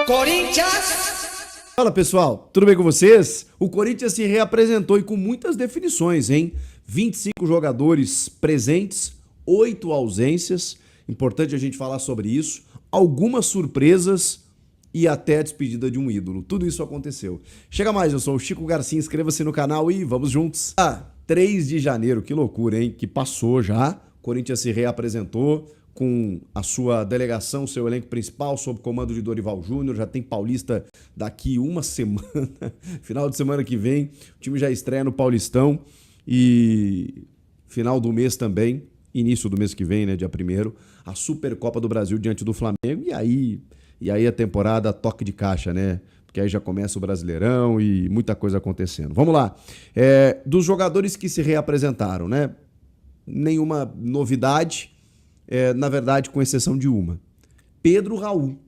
Corinthians! Fala pessoal, tudo bem com vocês? O Corinthians se reapresentou e com muitas definições, hein? 25 jogadores presentes, 8 ausências, importante a gente falar sobre isso, algumas surpresas e até a despedida de um ídolo. Tudo isso aconteceu. Chega mais, eu sou o Chico Garcia, inscreva-se no canal e vamos juntos. 3 de janeiro, que loucura, hein? Que passou já, o Corinthians se reapresentou com a sua delegação, seu elenco principal, sob comando de Dorival Júnior, já tem Paulista daqui uma semana, final de semana que vem, o time já estreia no Paulistão e final do mês também, início do mês que vem, né, dia 1º, a Supercopa do Brasil diante do Flamengo e aí a temporada toque de caixa, né, porque aí já começa o Brasileirão e muita coisa acontecendo. Vamos lá, dos jogadores que se reapresentaram, né, nenhuma novidade, na verdade, com exceção de uma. Pedro Raul.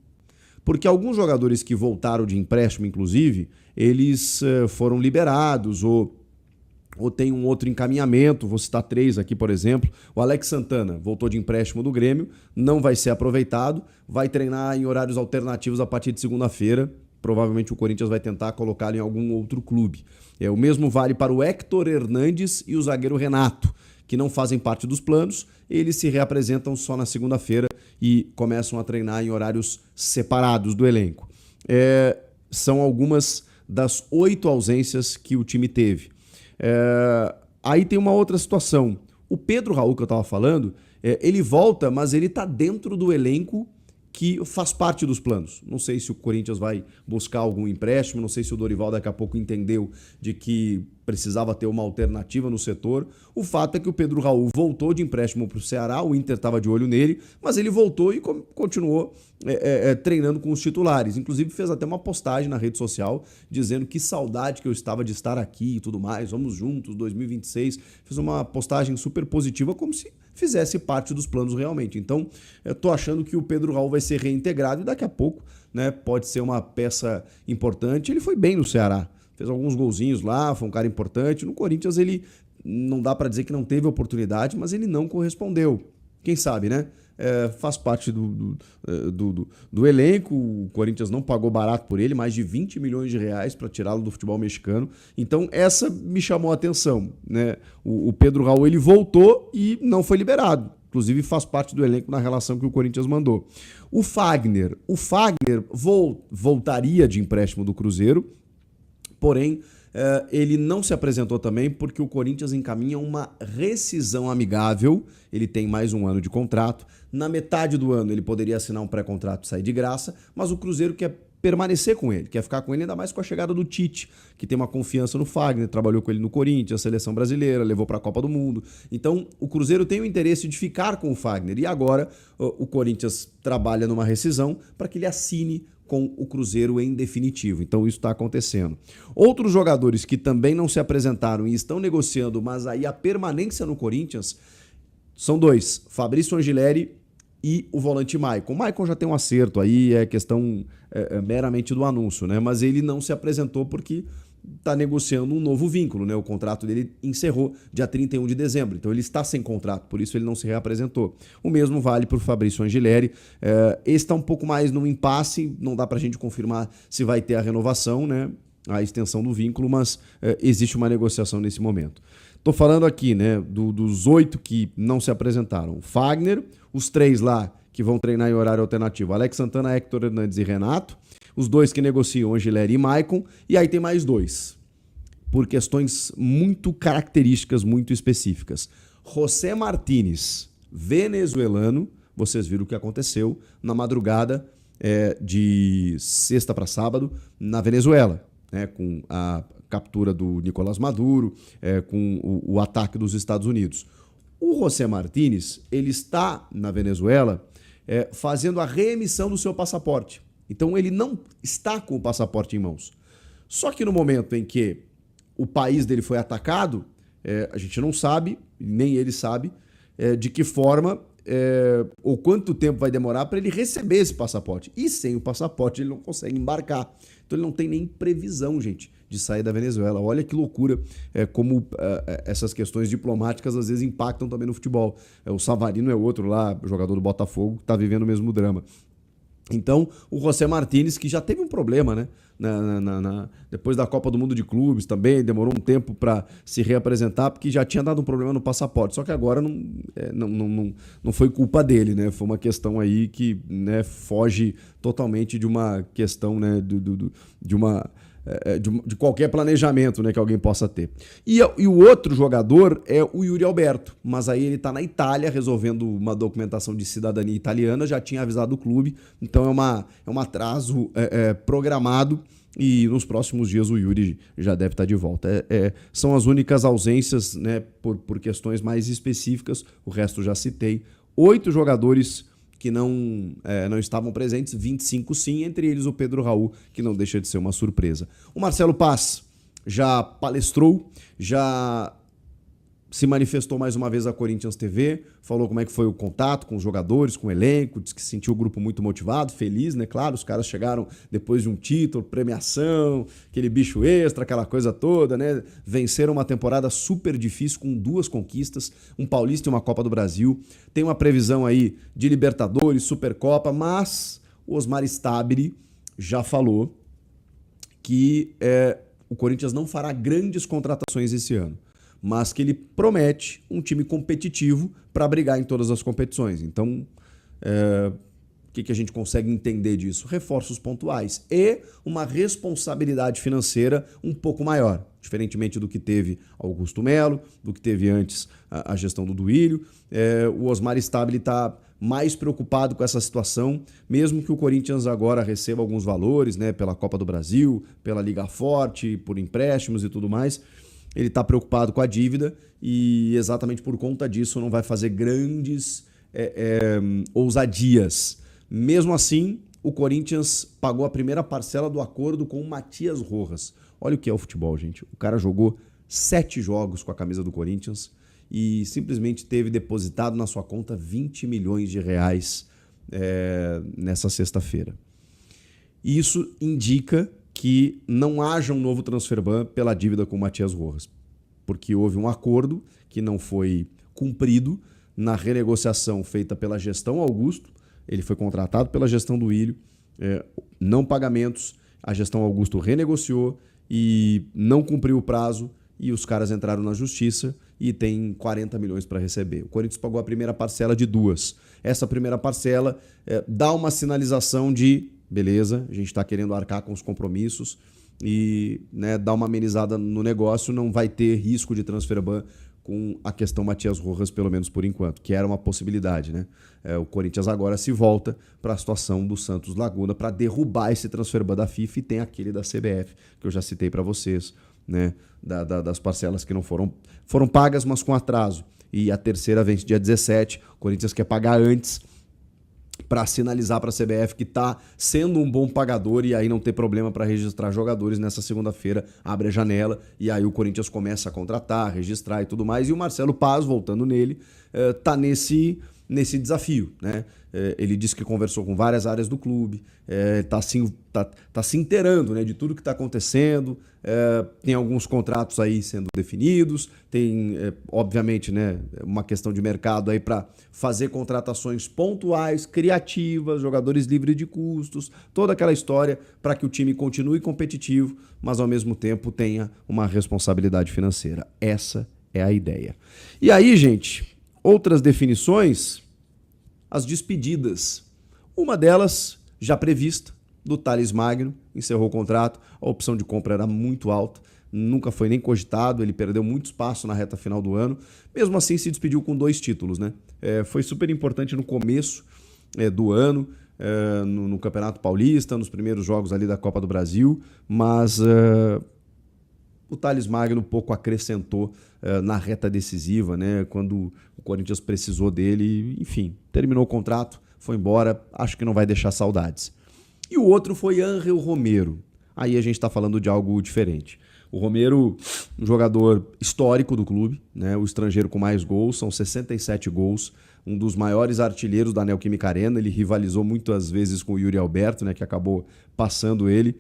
Porque alguns jogadores que voltaram de empréstimo, inclusive, eles foram liberados ou tem um outro encaminhamento. Vou citar 3 aqui, por exemplo. O Alex Santana voltou de empréstimo do Grêmio, não vai ser aproveitado, vai treinar em horários alternativos a partir de segunda-feira. Provavelmente o Corinthians vai tentar colocá-lo em algum outro clube. O mesmo vale para o Héctor Hernandes e o zagueiro Renato, que não fazem parte dos planos, eles se reapresentam só na segunda-feira e começam a treinar em horários separados do elenco. São algumas das 8 ausências que o time teve. Aí tem uma outra situação. O Pedro Raul, que eu estava falando, ele volta, mas ele está dentro do elenco que faz parte dos planos. Não sei se o Corinthians vai buscar algum empréstimo, não sei se o Dorival daqui a pouco entendeu de que precisava ter uma alternativa no setor. O fato é que o Pedro Raul voltou de empréstimo para o Ceará, o Inter estava de olho nele, mas ele voltou e continuou treinando com os titulares. Inclusive fez até uma postagem na rede social dizendo que saudade que eu estava de estar aqui e tudo mais, vamos juntos, 2026. Fez uma postagem super positiva, como se fizesse parte dos planos realmente. Então, eu tô achando que o Pedro Raul vai ser reintegrado e daqui a pouco, né, pode ser uma peça importante. Ele foi bem no Ceará, fez alguns golzinhos lá, foi um cara importante. No Corinthians ele não dá para dizer que não teve oportunidade, mas ele não correspondeu. Quem sabe, né? Faz parte do elenco. O Corinthians não pagou barato por ele, mais de 20 milhões de reais para tirá-lo do futebol mexicano. Então essa me chamou a atenção, né? O Pedro Raul ele voltou e não foi liberado. Inclusive faz parte do elenco na relação que o Corinthians mandou. O Fagner voltaria de empréstimo do Cruzeiro, porém ele não se apresentou também porque o Corinthians encaminha uma rescisão amigável. Ele tem mais um ano de contrato. Na metade do ano ele poderia assinar um pré-contrato e sair de graça, mas o Cruzeiro quer permanecer com ele, quer ficar com ele, ainda mais com a chegada do Tite, que tem uma confiança no Fagner, trabalhou com ele no Corinthians, seleção brasileira, levou para a Copa do Mundo. Então o Cruzeiro tem o interesse de ficar com o Fagner e agora o Corinthians trabalha numa rescisão para que ele assine com o Cruzeiro em definitivo. Então isso está acontecendo. Outros jogadores que também não se apresentaram e estão negociando, mas aí a permanência no Corinthians, são 2, Fabrício Angileri e o volante Maicon. O Maicon já tem um acerto aí, é questão meramente do anúncio, né? Mas ele não se apresentou porque está negociando um novo vínculo, né? O contrato dele encerrou dia 31 de dezembro, então ele está sem contrato, por isso ele não se reapresentou. O mesmo vale para o Fabrício Angileri. Esse está um pouco mais no impasse, não dá para a gente confirmar se vai ter a renovação, né? A extensão do vínculo, mas existe uma negociação nesse momento. Estou falando aqui, né, dos 8 que não se apresentaram. O Fagner, os 3 lá que vão treinar em horário alternativo, Alex Santana, Héctor Hernandes e Renato, os 2 que negociam, Angileri e Maicon, e aí tem mais 2, por questões muito características, muito específicas. José Martínez, venezuelano, vocês viram o que aconteceu na madrugada de sexta para sábado na Venezuela, né, com a captura do Nicolás Maduro, com o ataque dos Estados Unidos. O José Martínez, ele está na Venezuela fazendo a reemissão do seu passaporte. Então ele não está com o passaporte em mãos. Só que no momento em que o país dele foi atacado, a gente não sabe, nem ele sabe, de que forma ou quanto tempo vai demorar para ele receber esse passaporte. E sem o passaporte ele não consegue embarcar. Então ele não tem nem previsão, gente, de sair da Venezuela. Olha que loucura como essas questões diplomáticas às vezes impactam também no futebol. O Savarino é outro lá, jogador do Botafogo, que está vivendo o mesmo drama. Então, o José Martínez, que já teve um problema, né? Depois da Copa do Mundo de Clubes também, demorou um tempo para se reapresentar, porque já tinha dado um problema no passaporte. Só que agora não foi culpa dele, né? Foi uma questão aí que, né, foge totalmente de uma questão, né, de qualquer planejamento, né, que alguém possa ter. E o outro jogador é o Yuri Alberto, mas aí ele está na Itália resolvendo uma documentação de cidadania italiana, já tinha avisado o clube, então é um atraso programado e nos próximos dias o Yuri já deve estar de volta. São as únicas ausências, né, por questões mais específicas, o resto já citei. 8 jogadores que não estavam presentes, 25 sim, entre eles o Pedro Raul, que não deixa de ser uma surpresa. O Marcelo Paz já palestrou, já se manifestou mais uma vez à Corinthians TV, falou como é que foi o contato com os jogadores, com o elenco, disse que sentiu o grupo muito motivado, feliz, né? Claro, os caras chegaram depois de um título, premiação, aquele bicho extra, aquela coisa toda, né? Venceram uma temporada super difícil com 2 conquistas, um Paulista e uma Copa do Brasil. Tem uma previsão aí de Libertadores, Supercopa, mas o Osmar Stabile já falou que o Corinthians não fará grandes contratações esse ano, mas que ele promete um time competitivo para brigar em todas as competições. Então, o que a gente consegue entender disso? Reforços pontuais e uma responsabilidade financeira um pouco maior, diferentemente do que teve Augusto Melo, do que teve antes a gestão do Duílio. O Osmar Stabile está mais preocupado com essa situação, mesmo que o Corinthians agora receba alguns valores, né, pela Copa do Brasil, pela Liga Forte, por empréstimos e tudo mais. Ele está preocupado com a dívida e exatamente por conta disso não vai fazer grandes ousadias. Mesmo assim, o Corinthians pagou a primeira parcela do acordo com o Matias Rojas. Olha o que é o futebol, gente. O cara jogou 7 jogos com a camisa do Corinthians e simplesmente teve depositado na sua conta 20 milhões de reais nessa sexta-feira. Isso indica que não haja um novo transfer ban pela dívida com o Matias Rojas, porque houve um acordo que não foi cumprido na renegociação feita pela gestão Augusto. Ele foi contratado pela gestão do Duílio, não pagamentos, a gestão Augusto renegociou e não cumpriu o prazo e os caras entraram na justiça e tem 40 milhões para receber. O Corinthians pagou a primeira parcela de 2. Essa primeira parcela dá uma sinalização de beleza, a gente está querendo arcar com os compromissos e, né, dar uma amenizada no negócio, não vai ter risco de transfer ban com a questão Matias Rojas, pelo menos por enquanto, que era uma possibilidade, né? O Corinthians agora se volta para a situação do Santos Laguna para derrubar esse transfer ban da FIFA e tem aquele da CBF, que eu já citei para vocês, né? Das parcelas que não foram pagas, mas com atraso. E a terceira vence dia 17, o Corinthians quer pagar antes para sinalizar para a CBF que está sendo um bom pagador e aí não ter problema para registrar jogadores. Nessa segunda-feira abre a janela e aí o Corinthians começa a contratar, registrar e tudo mais. E o Marcelo Paz, voltando nele, está nesse desafio, né? Ele disse que conversou com várias áreas do clube, tá se inteirando, né, de tudo que está acontecendo, tem alguns contratos aí sendo definidos, tem, obviamente, né, uma questão de mercado aí para fazer contratações pontuais, criativas, jogadores livres de custos, toda aquela história para que o time continue competitivo, mas ao mesmo tempo tenha uma responsabilidade financeira. Essa é a ideia. E aí, gente, outras definições, as despedidas. Uma delas, já prevista, do Thales Magno, encerrou o contrato, a opção de compra era muito alta, nunca foi nem cogitado, ele perdeu muito espaço na reta final do ano, mesmo assim se despediu com 2 títulos, né? Foi super importante no começo do ano, no Campeonato Paulista, nos primeiros jogos ali da Copa do Brasil, mas o Thales Magno pouco acrescentou na reta decisiva, né? Quando o Corinthians precisou dele, enfim, terminou o contrato, foi embora, acho que não vai deixar saudades. E o outro foi Ángel Romero. Aí a gente está falando de algo diferente. O Romero, um jogador histórico do clube, né? O estrangeiro com mais gols, são 67 gols, um dos maiores artilheiros da Neoquímica Arena, ele rivalizou muitas vezes com o Yuri Alberto, né? Que acabou passando ele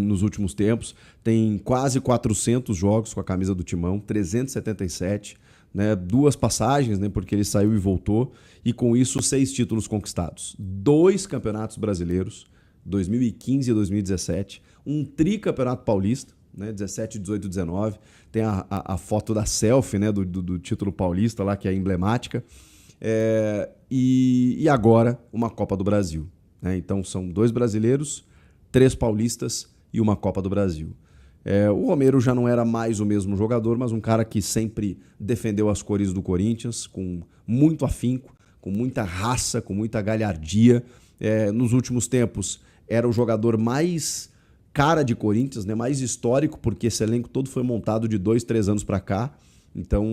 nos últimos tempos, tem quase 400 jogos com a camisa do Timão, 377 né? 2 passagens, né? Porque ele saiu e voltou, e com isso 6 títulos conquistados. 2 campeonatos brasileiros, 2015 e 2017, um tricampeonato paulista, né? 17, 18, 19. Tem a foto da selfie, né? do título paulista lá, que é emblemática. E agora uma Copa do Brasil, né? Então são 2 brasileiros, 3 paulistas e uma Copa do Brasil. O Romero já não era mais o mesmo jogador, mas um cara que sempre defendeu as cores do Corinthians com muito afinco, com muita raça, com muita galhardia. Nos últimos tempos era o jogador mais cara de Corinthians, né? Mais histórico, porque esse elenco todo foi montado de 2, 3 anos para cá. Então,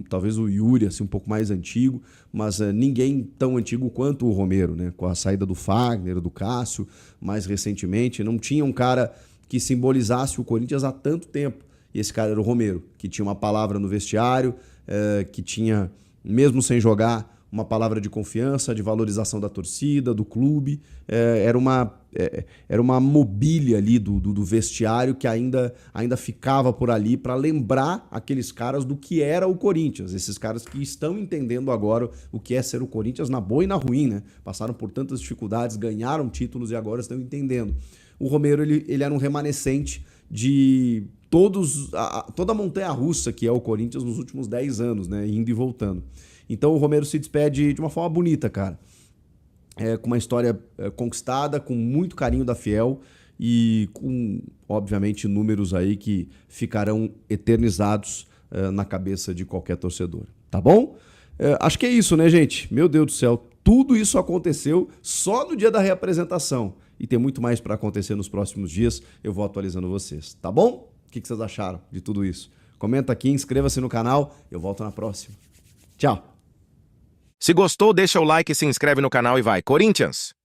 talvez o Yuri, assim, um pouco mais antigo, mas ninguém tão antigo quanto o Romero, né? Com a saída do Fagner, do Cássio, mais recentemente, não tinha um cara que simbolizasse o Corinthians há tanto tempo. E esse cara era o Romero, que tinha uma palavra no vestiário, que tinha, mesmo sem jogar, uma palavra de confiança, de valorização da torcida, do clube. Era uma mobília ali do vestiário que ainda ficava por ali para lembrar aqueles caras do que era o Corinthians. Esses caras que estão entendendo agora o que é ser o Corinthians na boa e na ruim, né? Passaram por tantas dificuldades, ganharam títulos e agora estão entendendo. O Romero ele era um remanescente de toda a montanha-russa que é o Corinthians nos últimos 10 anos, né? Indo e voltando. Então o Romero se despede de uma forma bonita, cara. Com uma história conquistada, com muito carinho da Fiel e com, obviamente, números aí que ficarão eternizados na cabeça de qualquer torcedor. Tá bom? Acho que é isso, né, gente? Meu Deus do céu, tudo isso aconteceu só no dia da reapresentação. E tem muito mais para acontecer nos próximos dias. Eu vou atualizando vocês, tá bom? O que vocês acharam de tudo isso? Comenta aqui, inscreva-se no canal. Eu volto na próxima. Tchau! Se gostou, deixa o like, se inscreve no canal e vai, Corinthians!